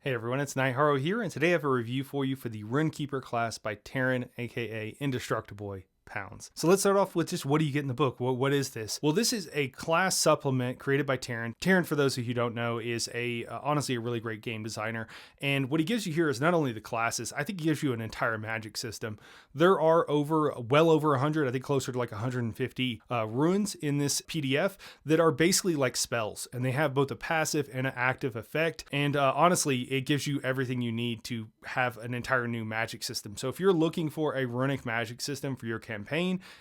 Hey everyone, it's Nightharo here, and today I have a review for you for the Runekeeper class by Taron, aka Indestructible Pounds. So let's start off with just what do you get in the book? What is this? Well, this is a class supplement created by Taron. Taron, for those of you who don't know, is honestly a really great game designer. And what he gives you here is not only the classes, I think he gives you an entire magic system. There are well over 100, I think closer to like 150 runes in this PDF that are basically like spells. And they have both a passive and an active effect. And honestly, it gives you everything you need to have an entire new magic system. So if you're looking for a runic magic system for your campaign,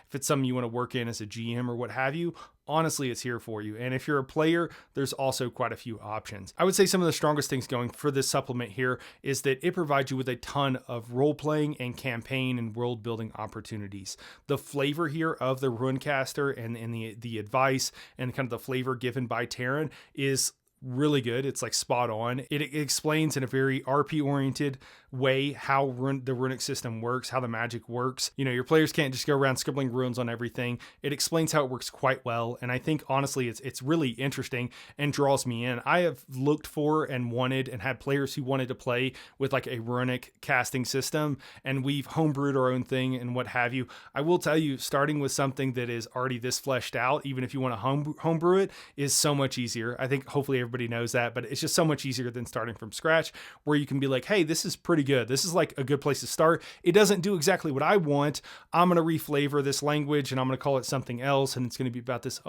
if it's something you want to work in as a GM or what have you, honestly, it's here for you. And if you're a player, there's also quite a few options. I would say some of the strongest things going for this supplement here is that it provides you with a ton of role-playing and campaign and world-building opportunities. The flavor here of the Runecaster and the advice and kind of the flavor given by Taron is really good. It's like spot on. It explains in a very RP oriented way how the runic system works, how the magic works. You know, your players can't just go around scribbling runes on everything. It explains how it works quite well. And I think honestly, it's really interesting and draws me in. I have looked for and wanted and had players who wanted to play with like a runic casting system, and we've homebrewed our own thing and what have you. I will tell you, starting with something that is already this fleshed out, even if you want to homebrew it, is so much easier. I think hopefully everybody knows that, but it's just so much easier than starting from scratch, where you can be like, hey, this is pretty good. This is like a good place to start. It doesn't do exactly what I want. I'm going to reflavor this language and I'm going to call it something else. And it's going to be about this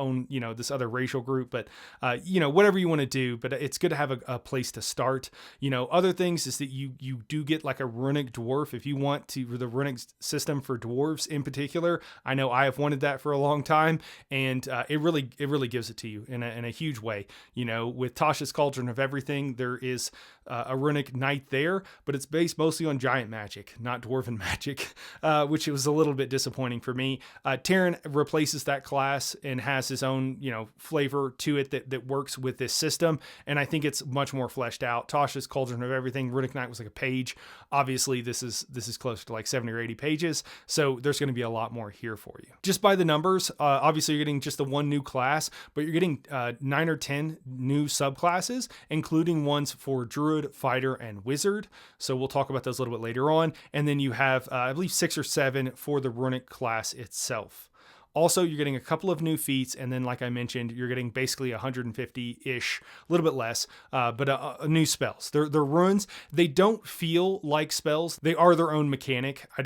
this other racial group, but whatever you want to do, but it's good to have a place to start. Other things is that you do get like a runic dwarf if you want to, the runic system for dwarves in particular. I know I have wanted that for a long time, and it really gives it to you in a huge way. With Tasha's Cauldron of Everything, there is a runic knight there, but it's based mostly on giant magic, not dwarven magic, which was a little bit disappointing for me. Taron replaces that class and has his own, flavor to it that works with this system, and I think it's much more fleshed out. Tasha's Cauldron of Everything, runic knight was like a page. Obviously, this is close to like 70 or 80 pages, so there's going to be a lot more here for you. Just by the numbers, obviously you're getting just the one new class, but you're getting 9 or 10 new subclasses, including ones for Druid, Fighter, and Wizard. So we'll talk about those a little bit later on. And then you have, I believe, 6 or 7 for the Runic class itself. Also, you're getting a couple of new feats, and then, like I mentioned, you're getting basically 150-ish, a little bit less, but new spells. They're runes. They don't feel like spells. They are their own mechanic. I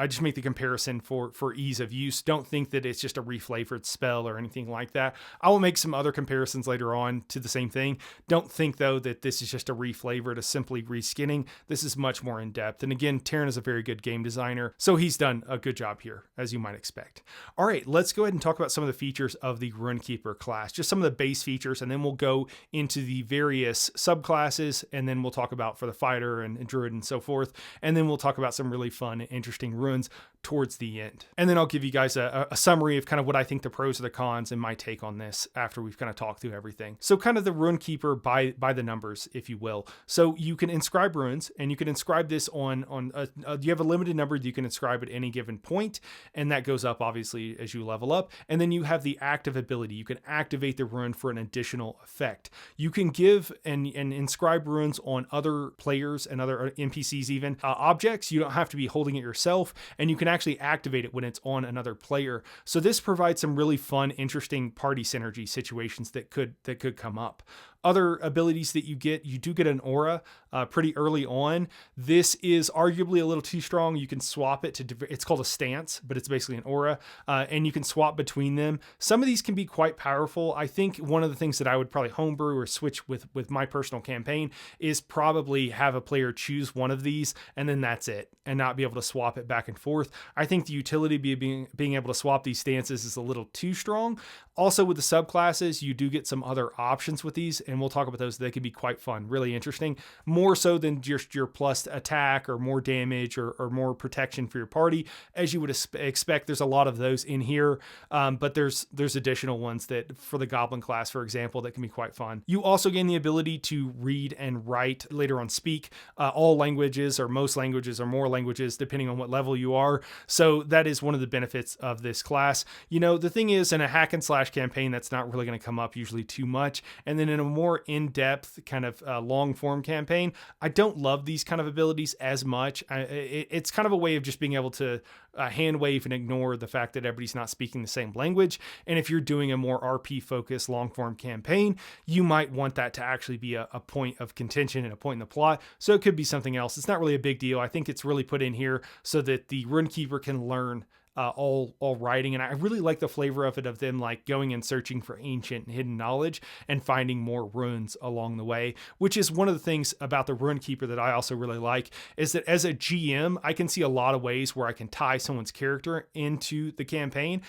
just make the comparison for ease of use. Don't think that it's just a reflavored spell or anything like that. I will make some other comparisons later on to the same thing. Don't think, though, that this is just a reflavored, a simply reskinning. This is much more in-depth. And again, Taron is a very good game designer, so he's done a good job here, as you might expect. All right. Let's go ahead and talk about some of the features of the Runekeeper class, just some of the base features, and then we'll go into the various subclasses, and then we'll talk about for the Fighter and Druid and so forth, and then we'll talk about some really fun and interesting runes towards the end. And then I'll give you guys a summary of kind of what I think the pros or the cons and my take on this after we've kind of talked through everything. So kind of the Runekeeper by the numbers, if you will. So you can inscribe runes, and you can inscribe this on you have a limited number that you can inscribe at any given point, and that goes up obviously as you level up. And then you have the active ability. You can activate the rune for an additional effect. You can give and inscribe runes on other players and other NPCs, even objects. You don't have to be holding it yourself, and you can actually activate it when it's on another player. So this provides some really fun, interesting party synergy situations that could come up. Other abilities that you do get an aura pretty early on. This is arguably a little too strong. You can swap it to, it's called a stance, but it's basically an aura, and you can swap between them. Some of these can be quite powerful. I think one of the things that I would probably homebrew or switch with my personal campaign is probably have a player choose one of these, and then that's it, and not be able to swap it back and forth. I think the utility being able to swap these stances is a little too strong. Also, with the subclasses, you do get some other options with these, and we'll talk about those. They can be quite fun, really interesting, more so than just your plus attack or more damage or more protection for your party. As you would expect, there's a lot of those in here, but there's additional ones that for the Goblin class, for example, that can be quite fun. You also gain the ability to read and write, later on speak, all languages or most languages or more languages, depending on what level you are. So that is one of the benefits of this class. The thing is, in a hack and slash campaign, that's not really going to come up usually too much. And then in a more more in-depth kind of long form campaign, I don't love these kind of abilities as much. It's kind of a way of just being able to hand wave and ignore the fact that everybody's not speaking the same language. And if you're doing a more RP focused long form campaign, you might want that to actually be a point of contention and a point in the plot. So it could be something else. It's not really a big deal. I think it's really put in here so that the Runekeeper can learn all writing, and I really like the flavor of it, of them like going and searching for ancient and hidden knowledge and finding more runes along the way, which is one of the things about the Runekeeper that I also really like, is that as a GM, I can see a lot of ways where I can tie someone's character into the campaign.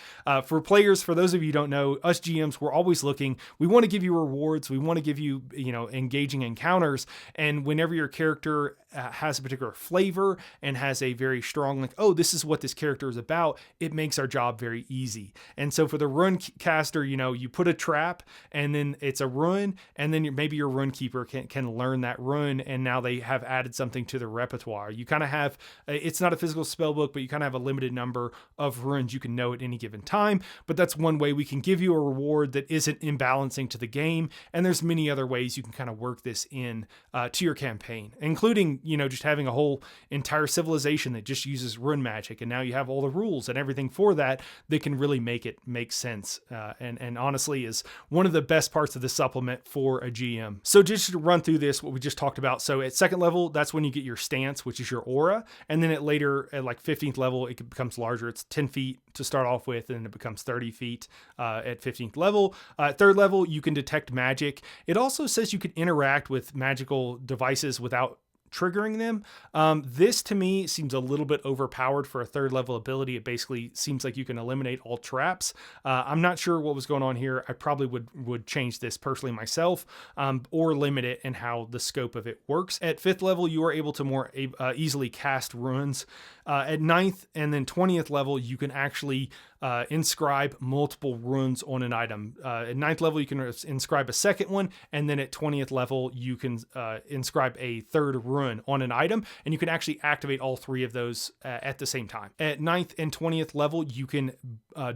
For players, for those of you who don't know, us GMs, we're always looking, we want to give you rewards, we want to give you, engaging encounters, and whenever your character has a particular flavor and has a very strong, like, oh, this is what this character is about, it makes our job very easy. And so for the rune caster, you put a trap and then it's a rune, and then maybe your Runekeeper can learn that rune, and now they have added something to the repertoire. You kind of have, it's not a physical spell book, but you kind of have a limited number of runes you can know at any given time. But that's one way we can give you a reward that isn't imbalancing to the game. And there's many other ways you can kind of work this in to your campaign, including, just having a whole entire civilization that just uses rune magic. And now you have all the rules and everything for that can really make it make sense. And honestly is one of the best parts of the supplement for a GM. So just to run through this, what we just talked about. So at 2nd level, that's when you get your stance, which is your aura. And then at 15th level, it becomes larger. It's 10 feet to start off with, and it becomes 30 feet at 15th level. 3rd level, you can detect magic. It also says you can interact with magical devices without triggering them. This to me seems a little bit overpowered for a 3rd level ability. It basically seems like you can eliminate all traps. I'm not sure what was going on here. I probably would change this personally myself, or limit it in how the scope of it works. At 5th level, you are able to more easily cast runes. At 9th and then 20th level, you can actually inscribe multiple runes on an item. At 9th level, you can inscribe a 2nd one, and then at 20th level, you can inscribe a 3rd rune on an item, and you can actually activate all 3 of those at the same time. At 9th and 20th level, you can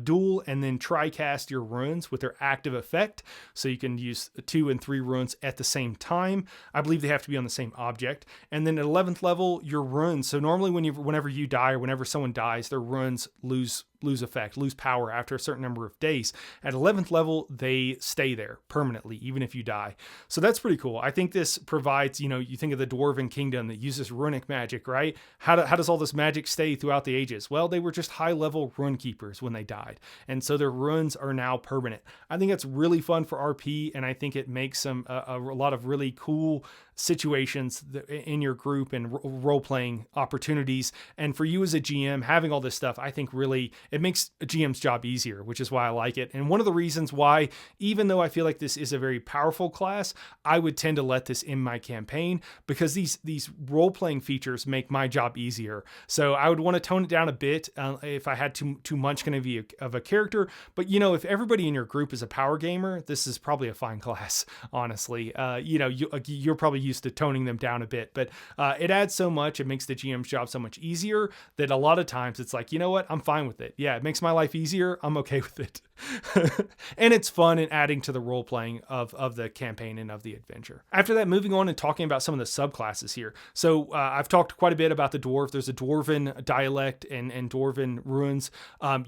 dual and then tri-cast your runes with their active effect, so you can use 2 and 3 runes at the same time. I believe they have to be on the same object. And then at 11th level, your runes, so normally whenever you die or whenever someone dies, their runes lose effect, lose power after a certain number of days. At 11th level, they stay there permanently, even if you die. So that's pretty cool. I think this provides, you think of the Dwarven Kingdom that uses runic magic, right? How does all this magic stay throughout the ages? Well, they were just high-level Runekeepers when they died. And so their runes are now permanent. I think that's really fun for RP, and I think it makes a lot of really cool situations in your group and role-playing opportunities. And for you as a GM, having all this stuff, I think really it makes a GM's job easier, which is why I like it. And one of the reasons why, even though I feel like this is a very powerful class, I would tend to let this in my campaign, because these role-playing features make my job easier. So I would want to tone it down a bit if I had too much kind of a character. But if everybody in your group is a power gamer, this is probably a fine class, honestly. You're probably used to toning them down a bit, but it adds so much. It makes the GM's job so much easier that a lot of times it's like, you know what, I'm fine with it. Yeah, it makes my life easier. I'm okay with it. And it's fun and adding to the role playing of the campaign and of the adventure. After that, moving on and talking about some of the subclasses here. So I've talked quite a bit about the dwarf. There's a dwarven dialect and dwarven runes.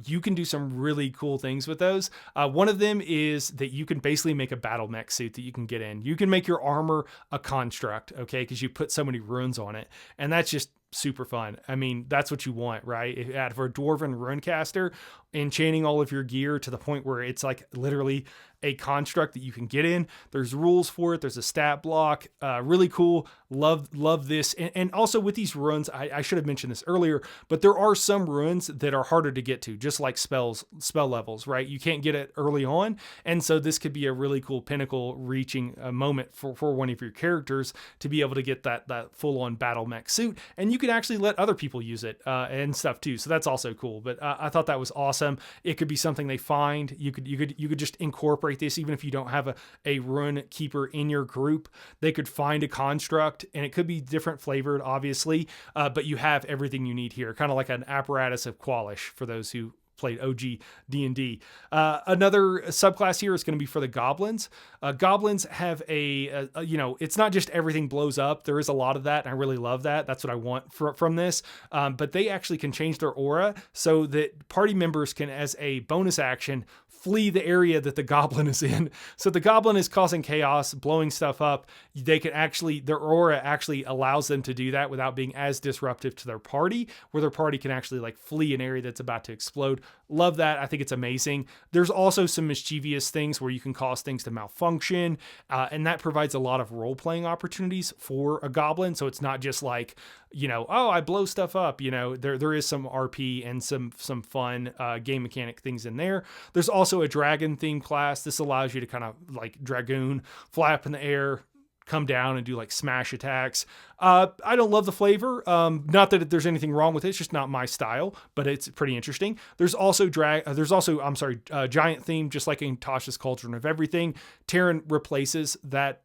You can do some really cool things with those. One of them is that you can basically make a battle mech suit that you can get in. You can make your armor a construct, okay, because you put so many runes on it, and that's just super fun. I mean, that's what you want, right? For a dwarven runecaster, enchanting all of your gear to the point where it's like literally a construct that you can get in. There's rules for it. There's a stat block. Really cool. Love this. And also with these runes, I should have mentioned this earlier, but there are some runes that are harder to get to, just like spell levels, right? You can't get it early on. And so this could be a really cool pinnacle reaching moment for one of your characters to be able to get that full on battle mech suit. And you can actually let other people use it and stuff too. So that's also cool. But I thought that was awesome. It could be something they find. You could just incorporate this, even if you don't have a Runekeeper in your group. They could find a construct, and it could be different flavored, obviously, but you have everything you need here, kind of like an apparatus of Qualish for those who played OG D&D. Another subclass here is going to be for the goblins. Goblins have it's not just everything blows up. There is a lot of that, and I really love that. That's what I want from this. But they actually can change their aura so that party members can, as a bonus action, flee the area that the goblin is in. So the goblin is causing chaos, blowing stuff up. Their aura actually allows them to do that without being as disruptive to their party, where their party can actually like flee an area that's about to explode. Love that. I think it's amazing. There's also some mischievous things where you can cause things to malfunction, and that provides a lot of role-playing opportunities for a goblin. So it's not just like, I blow stuff up. There is some RP and some fun game mechanic things in there. There's also a dragon themed class. This allows you to kind of like dragoon, fly up in the air, come down and do like smash attacks. I don't love the flavor. Not that there's anything wrong with it. It's just not my style, but it's pretty interesting. There's also giant theme, just like in Tasha's Cauldron of Everything. Taron replaces that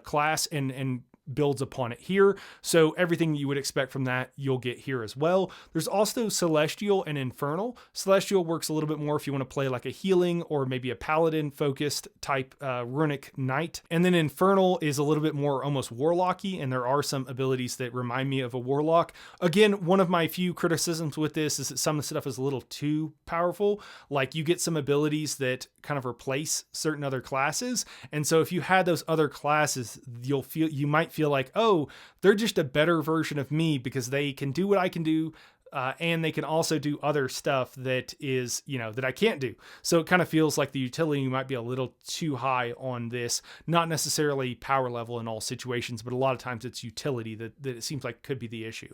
class and builds upon it here. So everything you would expect from that, you'll get here as well. There's also Celestial and Infernal. Celestial works a little bit more if you want to play like a healing or maybe a paladin focused type runic knight. And then Infernal is a little bit more almost warlocky, and there are some abilities that remind me of a warlock. Again, one of my few criticisms with this is that some of the stuff is a little too powerful. Like you get some abilities that kind of replace certain other classes. And so if you had those other classes, you might feel like, oh, they're just a better version of me because they can do what I can do. And they can also do other stuff that is, that I can't do. So it kind of feels like the utility might be a little too high on this, not necessarily power level in all situations, but a lot of times it's utility that it seems like could be the issue.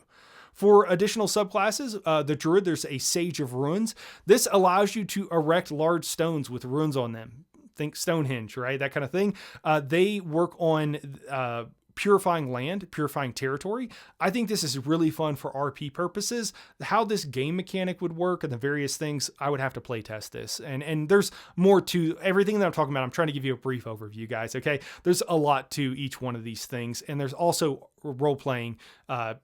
For additional subclasses, the Druid, there's a Sage of Ruins. This allows you to erect large stones with runes on them. Think Stonehenge, right? That kind of thing. They work on purifying land, purifying territory. I think this is really fun for RP purposes. How this game mechanic would work and the various things, I would have to play test this. And there's more to everything that I'm talking about. I'm trying to give you a brief overview, guys. Okay. There's a lot to each one of these things. And there's also role-playing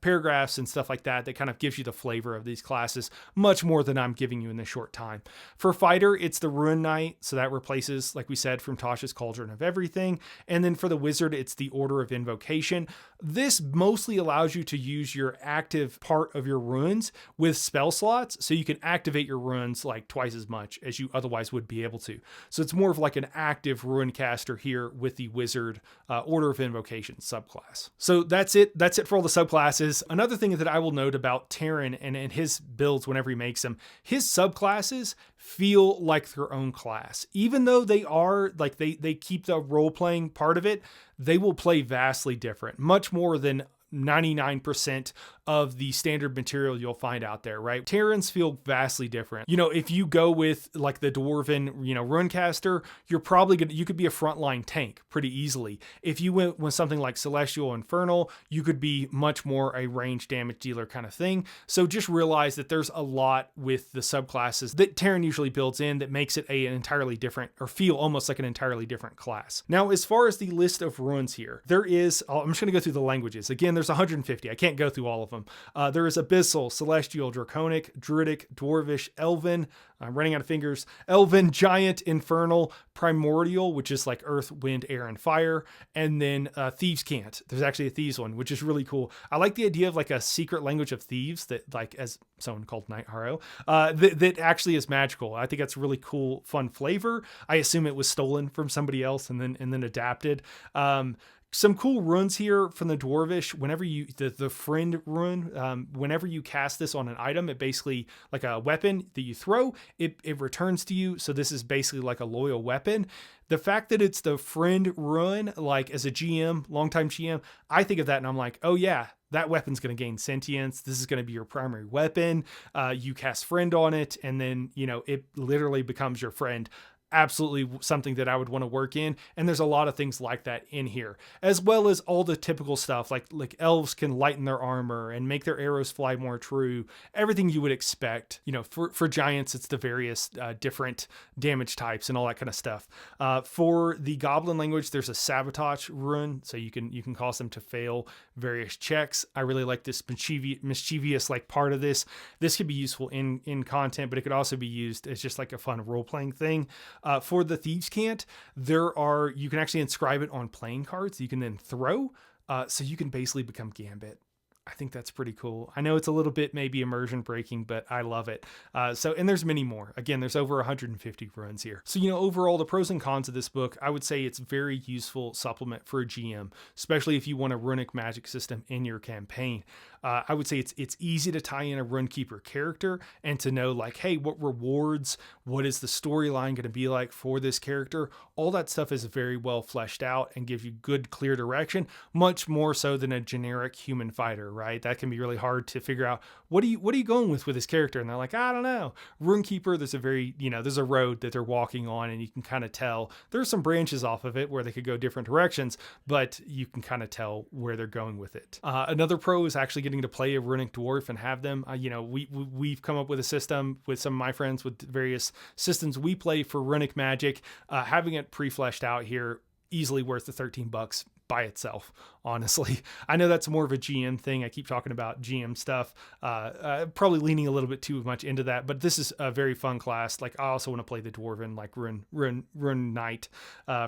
paragraphs and stuff like that kind of gives you the flavor of these classes much more than I'm giving you in this short time. For fighter, it's the Ruin Knight, so that replaces, like we said, from Tasha's Cauldron of Everything. And then for the wizard, it's the Order of Invocation. This mostly allows you to use your active part of your runes with spell slots, so you can activate your runes like twice as much as you otherwise would be able to. So it's more of like an active rune caster here with the wizard Order of Invocation subclass. So that's it for all the subclasses. Another thing that I will note about Taron and his builds whenever he makes them, his subclasses feel like their own class. Even though they are like they keep the role-playing part of it, they will play vastly different, much more than 99% of the standard material you'll find out there, right? Terrans feel vastly different. If you go with like the Dwarven, Runecaster, you could be a frontline tank pretty easily. If you went with something like Celestial Infernal, you could be much more a range damage dealer kind of thing. So just realize that there's a lot with the subclasses that Taron usually builds in that makes it an entirely different, or feel almost like an entirely different class. Now, as far as the list of runes here, I'm just going to go through the languages. Again, there's 150. I can't go through all of them. There is Abyssal, Celestial, Draconic, Druidic, Dwarvish, Elven. I'm running out of fingers. Elven, Giant, Infernal, Primordial, which is like Earth, Wind, Air, and Fire. And then Thieves' Cant. There's actually a Thieves one, which is really cool. I like the idea of like a secret language of thieves that, like, as someone called Night Haro, that actually is magical. I think that's a really cool, fun flavor. I assume it was stolen from somebody else and then adapted. Some cool runes here from the Dwarvish. Whenever the friend rune, whenever you cast this on an item, it basically, like a weapon that you throw, it returns to you. So this is basically like a loyal weapon. The fact that it's the friend rune, like as a GM, longtime GM, I think of that and I'm like, oh yeah, that weapon's going to gain sentience. This is going to be your primary weapon. You cast friend on it, and then, it literally becomes your friend. absolutely something that I would want to work in. And there's a lot of things like that in here, as well as all the typical stuff like elves can lighten their armor and make their arrows fly more true. Everything you would expect, for giants, it's the various different damage types and all that kind of stuff. For the goblin language, there's a sabotage rune, so you can cause them to fail various checks. I really like this mischievous like part of this. This could be useful in content, but it could also be used as just like a fun role-playing thing. For the Thieves' Cant, you can actually inscribe it on playing cards you can then throw, so you can basically become Gambit. I think that's pretty cool. I know it's a little bit maybe immersion breaking, but I love it. And there's many more. Again, there's over 150 runs here. So, overall, the pros and cons of this book, I would say it's a very useful supplement for a GM, especially if you want a runic magic system in your campaign. I would say it's easy to tie in a Runekeeper character and to know like, hey, what rewards, what is the storyline going to be like for this character? All that stuff is very well fleshed out and gives you good, clear direction, much more so than a generic human fighter, right? That can be really hard to figure out. What are you going with this character? And they're like, I don't know. Runekeeper, there's a road that they're walking on, and you can kind of tell there's some branches off of it where they could go different directions, but you can kind of tell where they're going with it. Another pro is actually getting to play a runic dwarf and have them. We've come up with a system with some of my friends with various systems we play for runic magic. Having it pre-fleshed out here, easily worth the $13 by itself, honestly. I know that's more of a GM thing. I keep talking about GM stuff, probably leaning a little bit too much into that, but this is a very fun class. Like, I also want to play the Dwarven, like Rune Knight,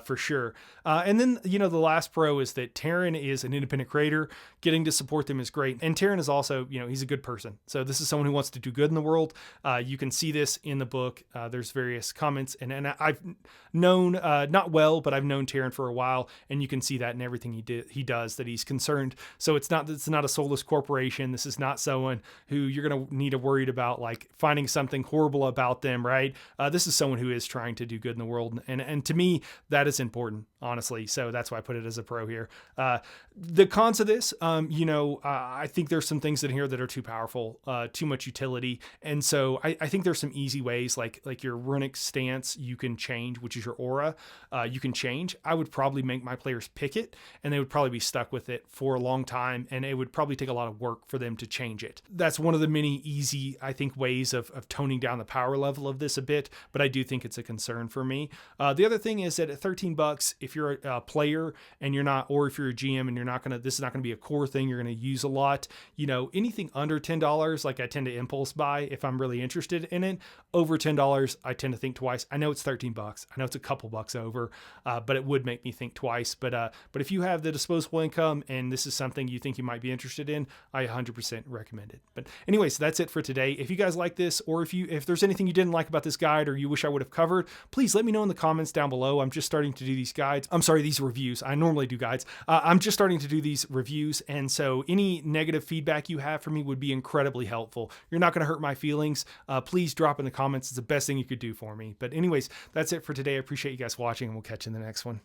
for sure. And then, the last pro is that Taron is an independent creator. Getting to support them is great. And Taron is also, he's a good person. So this is someone who wants to do good in the world. You can see this in the book. There's various comments, and I've known, not well, but I've known Taron for a while, and you can see that in everything he does, that he's concerned. So it's not a soulless corporation. This is not someone who you're going to need to worry about like finding something horrible about them, right? This is someone who is trying to do good in the world, and to me that is important, honestly. So that's why I put it as a pro here. The cons of this, I think there's some things in here that are too powerful, too much utility, and so I think there's some easy ways, like your runic stance you can change, which is your aura. You can change. I would probably make my players pick it, and they would probably be stuck with it for a long time, and it would probably take a lot of work for them to change it. That's one of the many easy, I think, ways of toning down the power level of this a bit, but I do think it's a concern for me. The other thing is that at $13, if you're a player and you're not, or if you're a GM and this is not going to be a core thing you're going to use a lot, anything under $10, like I tend to impulse buy if I'm really interested in it. Over $10, I tend to think twice. I know it's $13. I know it's a couple bucks over, but it would make me think twice. But if you have the disposable income and this is something you think you might be interested in, I 100% recommend it. But anyways, that's it for today. If you guys like this, or if there's anything you didn't like about this guide or you wish I would have covered, please let me know in the comments down below. I'm just starting to do these reviews. I normally do guides. I'm just starting to do these reviews, and so any negative feedback you have for me would be incredibly helpful. You're not going to hurt my feelings. Please drop in the comments. It's the best thing you could do for me. But anyways, that's it for today. I appreciate you guys watching, and we'll catch you in the next one.